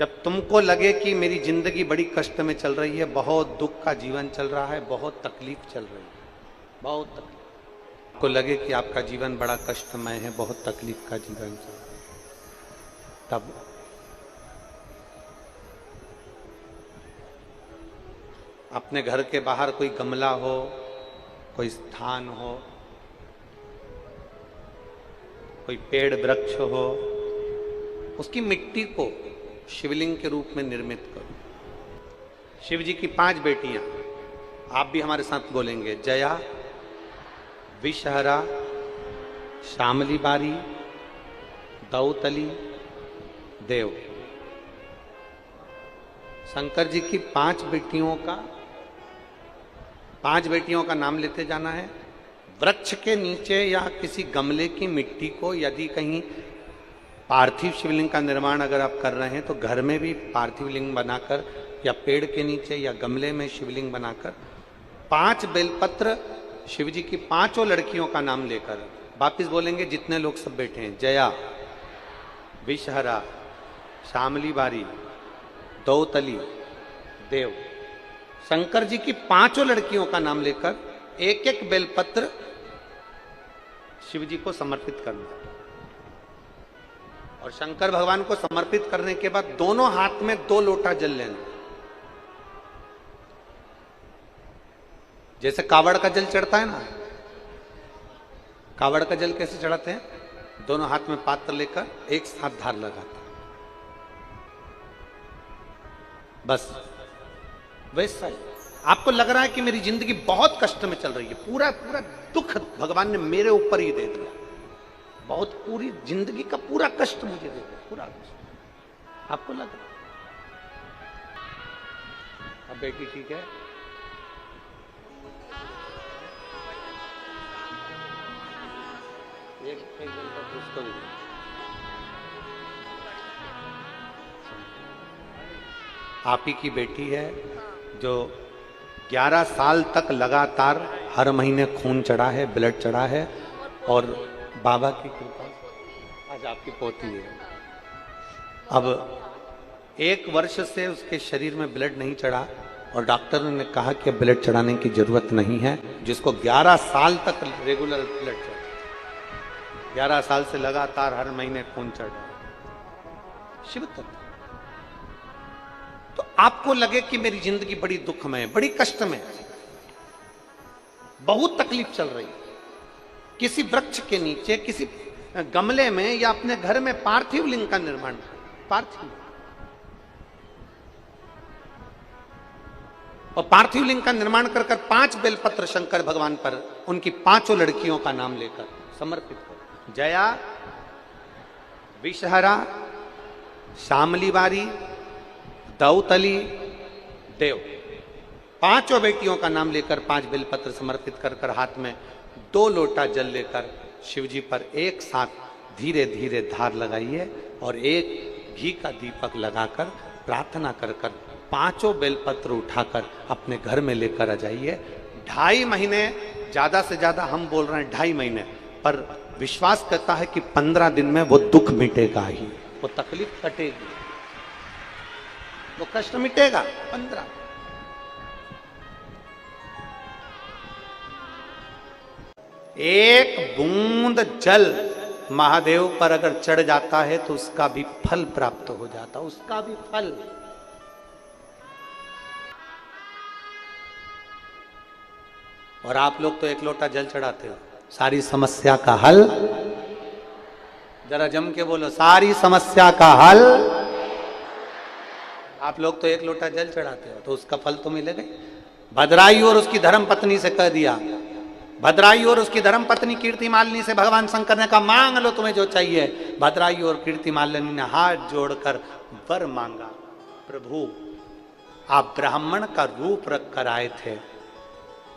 जब तुमको लगे कि मेरी जिंदगी बड़ी कष्ट में चल रही है, बहुत दुख का जीवन चल रहा है, बहुत तकलीफ चल रही है, बहुत तकलीफ, आपको लगे कि आपका जीवन बड़ा कष्टमय है, बहुत तकलीफ का जीवन चल रहा है, तब अपने घर के बाहर कोई गमला हो, कोई स्थान हो, कोई पेड़ वृक्ष हो, उसकी मिट्टी को शिवलिंग के रूप में निर्मित करो। शिव जी की 5 बेटियां, आप भी हमारे साथ बोलेंगे, जया, विषहरा, श्यामली बारी, दौतली, देव। शंकर जी की 5 बेटियों का नाम लेते जाना है। वृक्ष के नीचे या किसी गमले की मिट्टी को, यदि कहीं पार्थिव शिवलिंग का निर्माण अगर आप कर रहे हैं तो घर में भी पार्थिव लिंग बनाकर या पेड़ के नीचे या गमले में शिवलिंग बनाकर 5 बेलपत्र शिव जी की 5 लड़कियों का नाम लेकर वापिस बोलेंगे, जितने लोग सब बैठे हैं, जया, विषहरा, श्यामली बारी, दौतली, देव। शंकर जी की 5 लड़कियों का नाम लेकर एक एक बेलपत्र शिव जी को समर्पित करना। और शंकर भगवान को समर्पित करने के बाद दोनों हाथ में 2 लोटा जल लेना। जैसे कावड़ का जल चढ़ता है ना, कावड़ का जल कैसे चढ़ाते हैं? दोनों हाथ में पात्र लेकर एक साथ धार लगाता, बस वैसा ही। आपको लग रहा है कि मेरी जिंदगी बहुत कष्ट में चल रही है, पूरा पूरा दुख भगवान ने मेरे ऊपर ही दे दिया, बहुत पूरी जिंदगी का पूरा कष्ट मुझे दे दिया, पूरा कष्ट। आपको लग रहा? अब बेटी ठीक है? एक उसको भी आप ही की बेटी है जो 11 साल तक लगातार हर महीने खून चढ़ा है, ब्लड चढ़ा है, और बाबा की कृपा आज आपकी पोती है। अब 1 वर्ष से उसके शरीर में ब्लड नहीं चढ़ा और डॉक्टर ने कहा कि ब्लड चढ़ाने की जरूरत नहीं है, जिसको 11 साल तक रेगुलर ब्लड चढ़ा, 11 साल से लगातार हर महीने खून चढ़ रहा है, शिव तत्व। तो आपको लगे कि मेरी जिंदगी बड़ी दुखमय, बड़ी कष्ट में, बहुत तकलीफ चल रही है, किसी वृक्ष के नीचे, किसी गमले में या अपने घर में पार्थिव लिंग का निर्माण, पार्थिव, और पार्थिव लिंग का निर्माण कर 5 बेलपत्र शंकर भगवान पर उनकी 5 लड़कियों का नाम लेकर समर्पित करो। जया, विषहरा, श्यामली बारी, दौतली, देव। 5 बेटियों का नाम लेकर 5 बेलपत्र समर्पित कर हाथ में 2 लोटा जल लेकर शिव जी पर एक साथ धीरे धीरे धार लगाइए और एक घी का दीपक लगाकर प्रार्थना कर 5 बेलपत्र उठाकर अपने घर में लेकर आ जाइए। 2.5 महीने, ज्यादा से ज्यादा हम बोल रहे हैं 2.5 महीने, पर विश्वास करता है कि 15 दिन में वो दुख मिटेगा ही, वो तकलीफ कटेगी, वो कष्ट मिटेगा। 15 एक बूंद जल महादेव पर अगर चढ़ जाता है तो उसका भी फल प्राप्त हो जाता, उसका भी फल। और आप लोग तो 1 लोटा जल चढ़ाते हो, सारी समस्या का हल। जरा जम के बोलो, सारी समस्या का हल। आप लोग तो 1 लोटा जल चढ़ाते हो तो उसका फल तो मिलेगा। भद्रायु और उसकी धर्म पत्नी से कह दिया, भद्रायु और उसकी धर्म पत्नी कीर्तिमालिनी से भगवान शंकर ने कहा, मांग लो तुम्हें जो चाहिए। भद्रायु और कीर्तिमालिनी ने हाथ जोड़कर वर मांगा, प्रभु आप ब्राह्मण का रूप रख कर आए थे,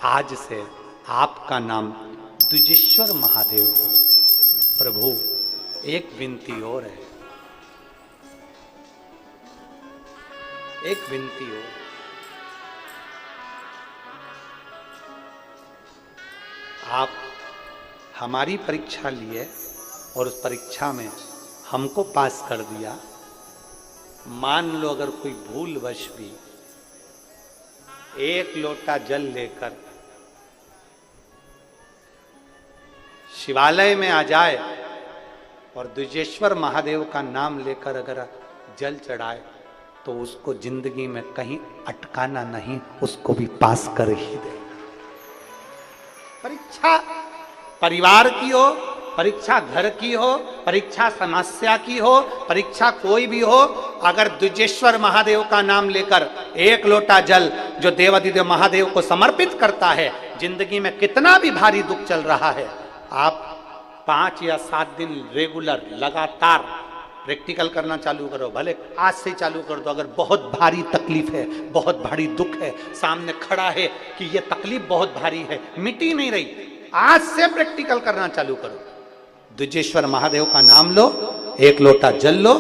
आज से आपका नाम द्विजेश्वर महादेव हो। प्रभु एक विनती और है, एक विनती और, आप हमारी परीक्षा लिए और उस परीक्षा में हमको पास कर दिया, मान लो अगर कोई भूलवश भी एक लोटा जल लेकर शिवालय में आ जाए और द्विजेश्वर महादेव का नाम लेकर अगर जल चढ़ाए तो उसको जिंदगी में कहीं अटकाना नहीं, उसको भी पास कर ही दे। परीक्षा परिवार की हो, परीक्षा घर की हो, परीक्षा समस्या की हो, परीक्षा कोई भी हो, अगर द्विजेश्वर महादेव का नाम लेकर एक लोटा जल जो देवाधिदेव महादेव को समर्पित करता है, जिंदगी में कितना भी भारी दुख चल रहा है, आप 5 या 7 दिन रेगुलर लगातार प्रैक्टिकल करना चालू करो। भले आज से चालू कर दो। अगर बहुत भारी तकलीफ है, बहुत भारी दुख है, सामने खड़ा है कि ये तकलीफ बहुत भारी है, मिटी नहीं रही, आज से प्रैक्टिकल करना चालू करो। द्विजेश्वर महादेव का नाम लो, एक लोटा जल लो,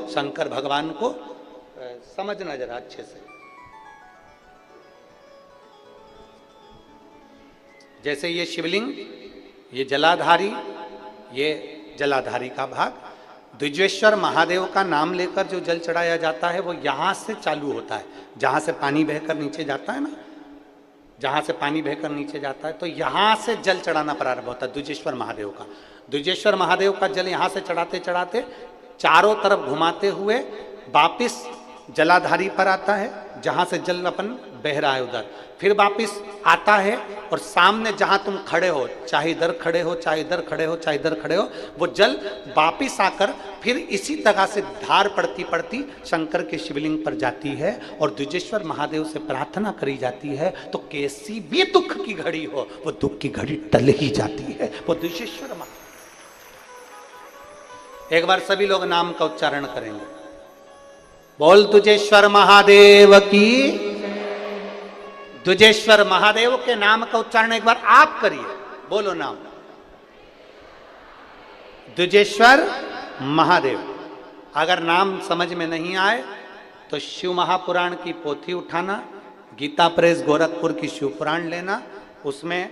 शंकर भगवान को समझना जरा अच्छे से। जैसे ये शिवलिंग, ये जलाधारी, ये जलाधारी का भाग, द्विजेश्वर महादेव का नाम लेकर जो जल चढ़ाया जाता है वो यहां से चालू होता है। जहां से पानी बहकर नीचे जाता है ना, जहां से पानी बहकर नीचे जाता है तो यहां से जल चढ़ाना प्रारंभ होता है द्विजेश्वर महादेव का। द्विजेश्वर महादेव का जल यहां से चढ़ाते चढ़ाते चारों तरफ घुमाते हुए वापिस जलाधारी पर आता है, जहां से जल अपन बह रहा है उधर, फिर वापिस आता है और सामने जहां तुम खड़े हो, चाहे इधर खड़े हो, चाहे इधर खड़े हो, चाहे इधर खड़े हो, वो जल वापिस आकर फिर इसी तरह से धार पड़ती पड़ती शंकर के शिवलिंग पर जाती है और द्विजेश्वर महादेव से प्रार्थना करी जाती है तो कैसी भी दुख की घड़ी हो, वो दुख की घड़ी टल ही जाती है। वो द्विजेश्वर महादेव। एक बार सभी लोग नाम का उच्चारण करेंगे। बोल द्विजेश्वर महादेव की। द्विजेश्वर महादेव के नाम का उच्चारण एक बार आप करिए, बोलो नाम। द्विजेश्वर महादेव। अगर नाम समझ में नहीं आए तो शिव महापुराण की पोथी उठाना, गीता प्रेस गोरखपुर की शिव पुराण लेना, उसमें